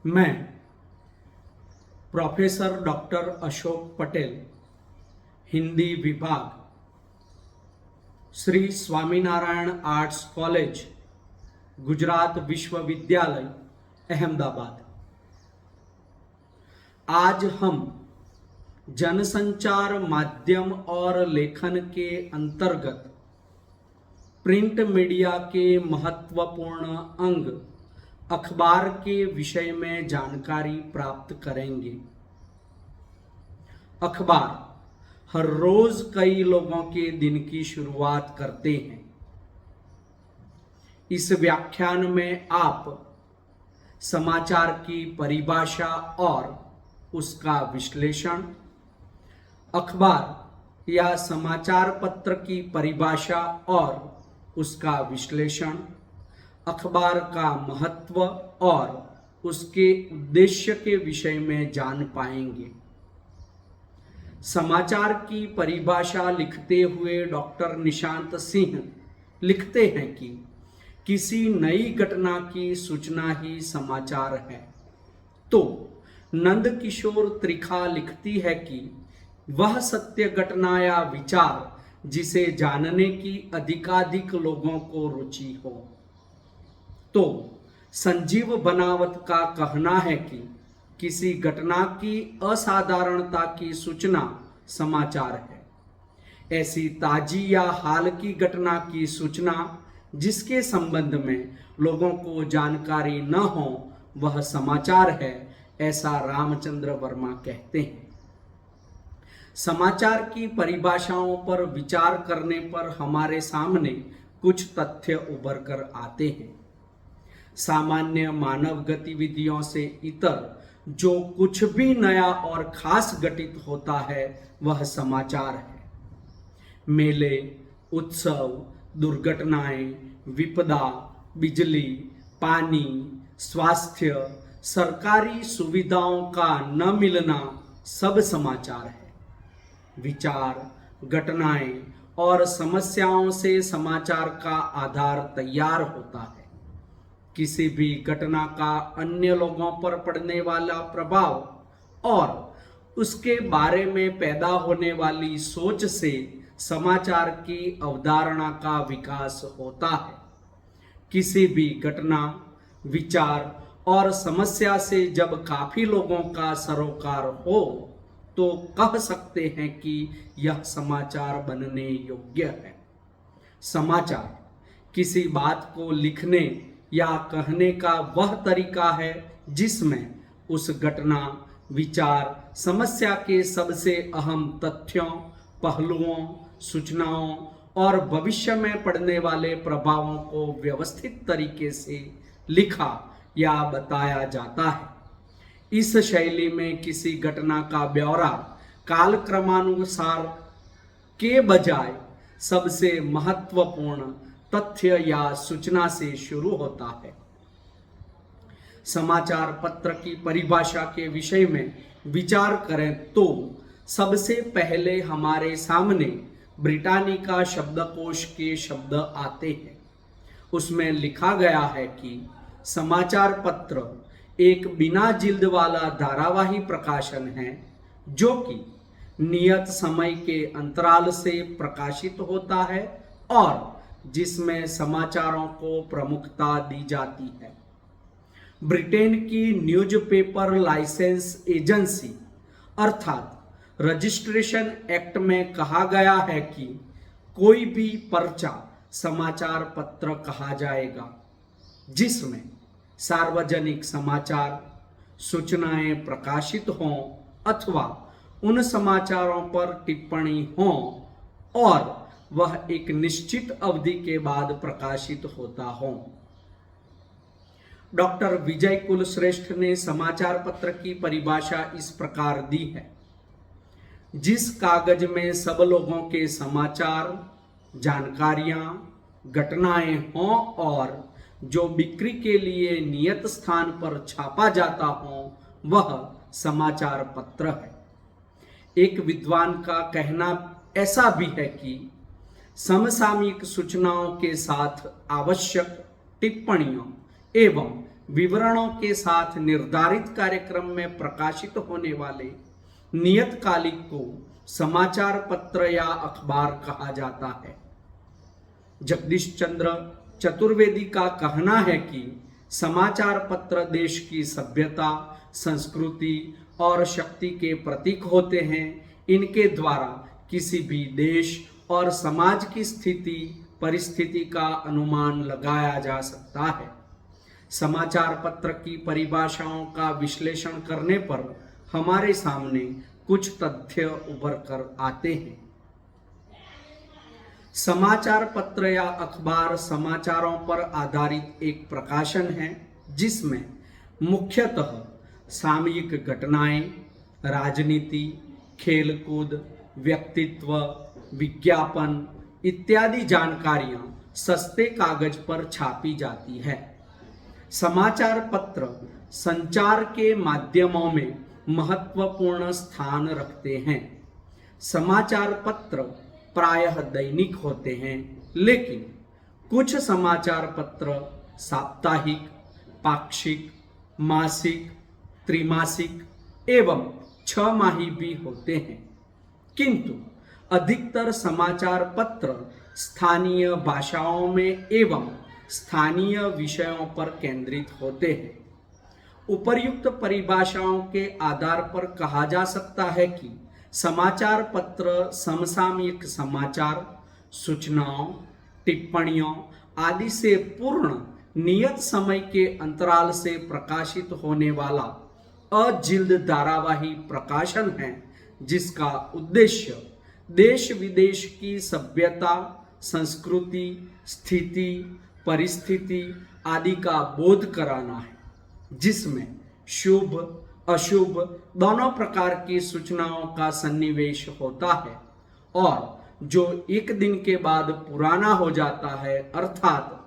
मैं professor doctor Ashok Patel, Hindi विभाग, Shri Swaminarayan arts college, Gujarat विश्वविद्यालय, अहमदाबाद। आज हम जनसंचार माध्यम और लेखन के अंतर्गत प्रिंट मीडिया के महत्वपूर्ण अंग अखबार के विषय में जानकारी प्राप्त करेंगे। अखबार हर रोज कई लोगों के दिन की शुरुआत करते हैं। इस व्याख्यान में आप समाचार की परिभाषा और उसका विश्लेषण, अखबार या समाचार पत्र की परिभाषा और उसका विश्लेषण, अखबार का महत्व और उसके उद्देश्य के विषय में जान पाएंगे। समाचार की परिभाषा लिखते हुए डॉक्टर निशांत सिंह लिखते हैं कि किसी नई घटना की सूचना ही समाचार है। तो नंद किशोर त्रिखा लिखती है कि वह सत्य घटना या विचार जिसे जानने की अधिकाधिक लोगों को रुचि हो। तो संजीव बनावत का कहना है कि किसी घटना की असाधारणता की सूचना समाचार है। ऐसी ताजी या हाल की घटना की सूचना जिसके संबंध में लोगों को जानकारी न हो वह समाचार है, ऐसा रामचंद्र वर्मा कहते हैं। समाचार की परिभाषाओं पर विचार करने पर हमारे सामने कुछ तथ्य उभर कर आते हैं। सामान्य मानव गतिविधियों से इतर जो कुछ भी नया और खास घटित होता है वह समाचार है। मेले, उत्सव, दुर्घटनाएं, विपदा, बिजली, पानी, स्वास्थ्य, सरकारी सुविधाओं का न मिलना सब समाचार है। विचार, घटनाएं और समस्याओं से समाचार का आधार तैयार होता है। किसी भी घटना का अन्य लोगों पर पड़ने वाला प्रभाव और उसके बारे में पैदा होने वाली सोच से समाचार की अवधारणा का विकास होता है। किसी भी घटना, विचार और समस्या से जब काफी लोगों का सरोकार हो तो कह सकते हैं कि यह समाचार बनने योग्य है। समाचार किसी बात को लिखने या कहने का वह तरीका है जिसमें उस घटना, विचार, समस्या के सबसे अहम तथ्यों, पहलुओं, सूचनाओं और भविष्य में पड़ने वाले प्रभावों को व्यवस्थित तरीके से लिखा या बताया जाता है। इस शैली में किसी घटना का ब्यौरा कालक्रमानुसार के बजाय सबसे महत्वपूर्ण तथ्य या सूचना से शुरू होता है। समाचार पत्र की परिभाषा के विषय में विचार करें तो सबसे पहले हमारे सामने ब्रिटानिका शब्दकोश के शब्द आते हैं। उसमें लिखा गया है कि समाचार पत्र एक बिना जिल्द वाला धारावाही प्रकाशन है जो कि नियत समय के अंतराल से प्रकाशित होता है और जिसमें समाचारों को प्रमुखता दी जाती है। ब्रिटेन की न्यूज़पेपर लाइसेंस एजेंसी अर्थात रजिस्ट्रेशन एक्ट में कहा गया है कि कोई भी पर्चा समाचार पत्र कहा जाएगा जिसमें सार्वजनिक समाचार, सूचनाएं प्रकाशित हों अथवा उन समाचारों पर टिप्पणी हो और वह एक निश्चित अवधि के बाद प्रकाशित होता हो। डॉक्टर विजय कुलश्रेष्ठ ने समाचार पत्र की परिभाषा इस प्रकार दी है: जिस कागज में सब लोगों के समाचार, जानकारियां, घटनाएं हों और जो बिक्री के लिए नियत स्थान पर छापा जाता हो वह समाचार पत्र है। एक विद्वान का कहना ऐसा भी है कि समसामयिक सूचनाओं के साथ आवश्यक टिप्पणियों एवं विवरणों के साथ निर्धारित कार्यक्रम में प्रकाशित होने वाले नियतकालिक को समाचार पत्र या अखबार कहा जाता है। जगदीश चंद्र चतुर्वेदी का कहना है कि समाचार पत्र देश की सभ्यता, संस्कृति और शक्ति के प्रतीक होते हैं। इनके द्वारा किसी भी देश और समाज की स्थिति परिस्थिति का अनुमान लगाया जा सकता है। समाचार पत्र की परिभाषाओं का विश्लेषण करने पर हमारे सामने कुछ तथ्य उभर कर आते हैं। समाचार पत्र या अखबार समाचारों पर आधारित एक प्रकाशन है जिसमें मुख्यतः सामयिक घटनाएं, राजनीति, खेलकूद, व्यक्तित्व, विज्ञापन इत्यादि जानकारियां सस्ते कागज पर छापी जाती है। समाचार पत्र संचार के माध्यमों में महत्वपूर्ण स्थान रखते हैं। समाचार पत्र प्रायः दैनिक होते हैं, लेकिन कुछ समाचार पत्र साप्ताहिक, पाक्षिक, मासिक, त्रैमासिक एवं छमाही भी होते हैं। किंतु अधिकतर समाचार पत्र स्थानीय भाषाओं में एवं स्थानीय विषयों पर केंद्रित होते हैं। उपर्युक्त परिभाषाओं के आधार पर कहा जा सकता है कि समाचार पत्र समसामयिक समाचार, सूचनाओं, टिप्पणियों आदि से पूर्ण नियत समय के अंतराल से प्रकाशित होने वाला अजिल्द धारावाही प्रकाशन है, जिसका उद्देश्य देश विदेश की सभ्यता, संस्कृति, स्थिति, परिस्थिति आदि का बोध कराना है, जिसमें शुभ अशुभ दोनों प्रकार की सूचनाओं का सन्निवेश होता है और जो एक दिन के बाद पुराना हो जाता है, अर्थात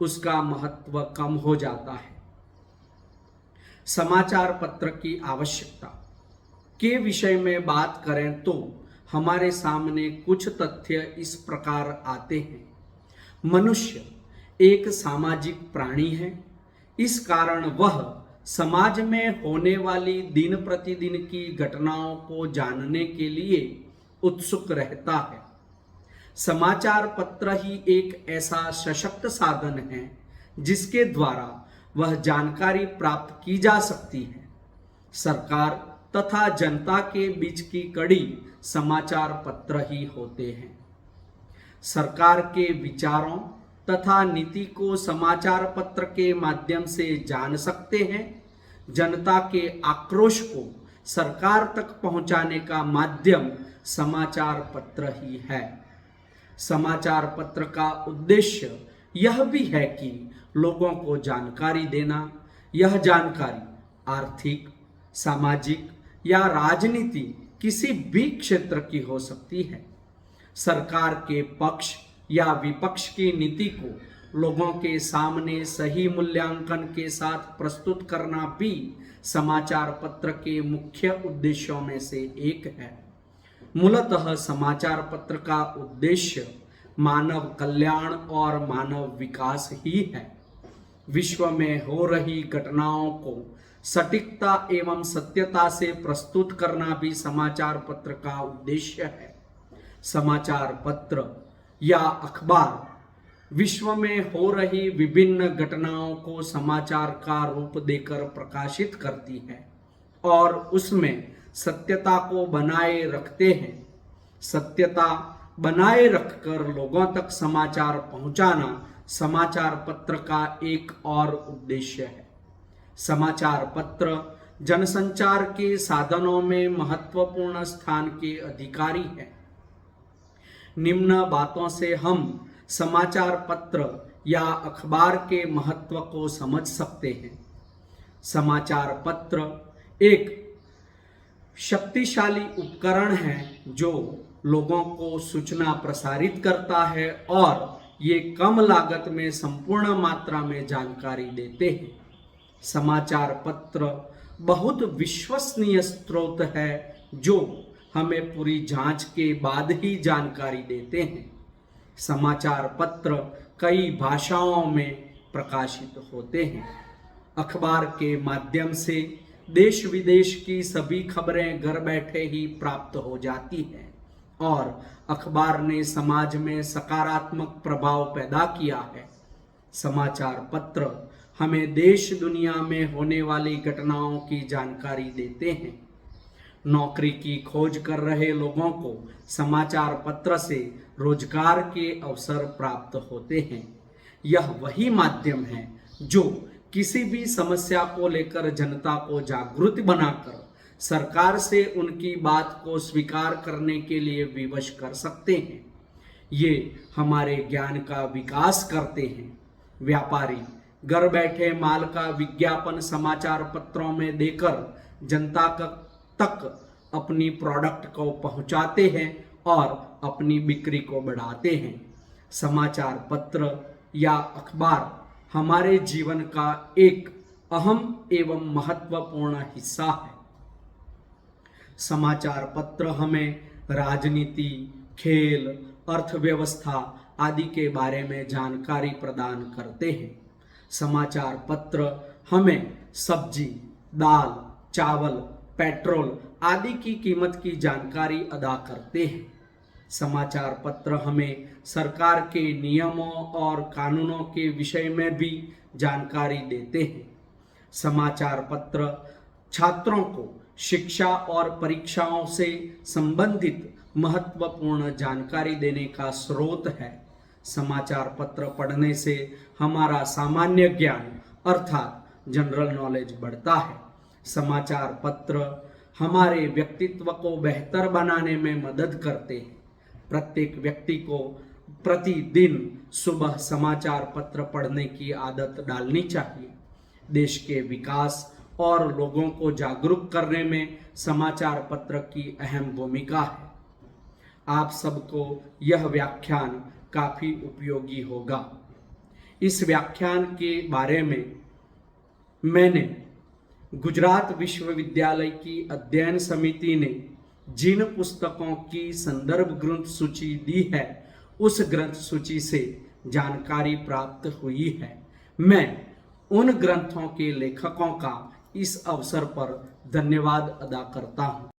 उसका महत्व कम हो जाता है। समाचार पत्र की आवश्यकता के विषय में बात करें तो हमारे सामने कुछ तथ्य इस प्रकार आते हैं। मनुष्य एक सामाजिक प्राणी है। इस कारण वह समाज में होने वाली दिन प्रतिदिन की घटनाओं को जानने के लिए उत्सुक रहता है। समाचार पत्र ही एक ऐसा सशक्त साधन है जिसके द्वारा वह जानकारी प्राप्त की जा सकती है। सरकार तथा जनता के बीच की कड़ी समाचार पत्र ही होते हैं। सरकार के विचारों तथा नीति को समाचार पत्र के माध्यम से जान सकते हैं। जनता के आक्रोश को सरकार तक पहुंचाने का माध्यम समाचार पत्र ही है। समाचार पत्र का उद्देश्य यह भी है कि लोगों को जानकारी देना। यह जानकारी आर्थिक, सामाजिक या राजनीति किसी भी क्षेत्र की हो सकती है। सरकार के पक्ष या विपक्ष की नीति को लोगों के सामने सही मूल्यांकन के साथ प्रस्तुत करना भी समाचार पत्र के मुख्य उद्देश्यों में से एक है। मूलतः समाचार पत्र का उद्देश्य मानव कल्याण और मानव विकास ही है। विश्व में हो रही घटनाओं को सटीकता एवं सत्यता से प्रस्तुत करना भी समाचार पत्र का उद्देश्य है। समाचार पत्र या अखबार विश्व में हो रही विभिन्न घटनाओं को समाचार का रूप देकर प्रकाशित करती है और उसमें सत्यता को बनाए रखते हैं। सत्यता बनाए रखकर लोगों तक समाचार पहुंचाना समाचार पत्र का एक और उद्देश्य है। समाचार पत्र जनसंचार के साधनों में महत्वपूर्ण स्थान के अधिकारी है। निम्न बातों से हम समाचार पत्र या अखबार के महत्व को समझ सकते हैं। समाचार पत्र एक शक्तिशाली उपकरण है जो लोगों को सूचना प्रसारित करता है और ये कम लागत में संपूर्ण मात्रा में जानकारी देते हैं। समाचार पत्र बहुत विश्वसनीय स्रोत है जो हमें पूरी जांच के बाद ही जानकारी देते हैं। समाचार पत्र कई भाषाओं में प्रकाशित होते हैं। अखबार के माध्यम से देश विदेश की सभी खबरें घर बैठे ही प्राप्त हो जाती हैं और अखबार ने समाज में सकारात्मक प्रभाव पैदा किया है। समाचार पत्र हमें देश दुनिया में होने वाली घटनाओं की जानकारी देते हैं। नौकरी की खोज कर रहे लोगों को समाचार पत्र से रोजगार के अवसर प्राप्त होते हैं। यह वही माध्यम है जो किसी भी समस्या को लेकर जनता को जागरूक बनाकर सरकार से उनकी बात को स्वीकार करने के लिए विवश कर सकते हैं। ये हमारे ज्ञान का विकास करते हैं। व्यापारी घर बैठे माल का विज्ञापन समाचार पत्रों में देकर जनता तक अपनी प्रोडक्ट को पहुंचाते हैं और अपनी बिक्री को बढ़ाते हैं। समाचार पत्र या अखबार हमारे जीवन का एक अहम एवं महत्वपूर्ण हिस्सा है। समाचार पत्र हमें राजनीति, खेल, अर्थव्यवस्था आदि के बारे में जानकारी प्रदान करते हैं। समाचार पत्र हमें सब्जी, दाल, चावल, पेट्रोल आदि की कीमत की जानकारी अदा करते हैं। समाचार पत्र हमें सरकार के नियमों और कानूनों के विषय में भी जानकारी देते हैं। समाचार पत्र छात्रों को शिक्षा और परीक्षाओं से संबंधित महत्वपूर्ण जानकारी देने का स्रोत है। समाचार पत्र पढ़ने से हमारा सामान्य ज्ञान अर्थात जनरल नॉलेज बढ़ता है। समाचार पत्र हमारे व्यक्तित्व को बेहतर बनाने में मदद करते हैं। प्रत्येक व्यक्ति को प्रतिदिन सुबह समाचार पत्र पढ़ने की आदत डालनी चाहिए। देश के विकास और लोगों को जागरूक करने में समाचार पत्र की अहम भूमिका है। आप सबको यह व्याख्यान काफी उपयोगी होगा। इस व्याख्यान के बारे में मैंने गुजरात विश्वविद्यालय की अध्ययन समिति ने जिन पुस्तकों की संदर्भ ग्रंथ सूची दी है उस ग्रंथ सूची से जानकारी प्राप्त हुई है। मैं उन ग्रंथों के लेखकों का इस अवसर पर धन्यवाद अदा करता हूँ।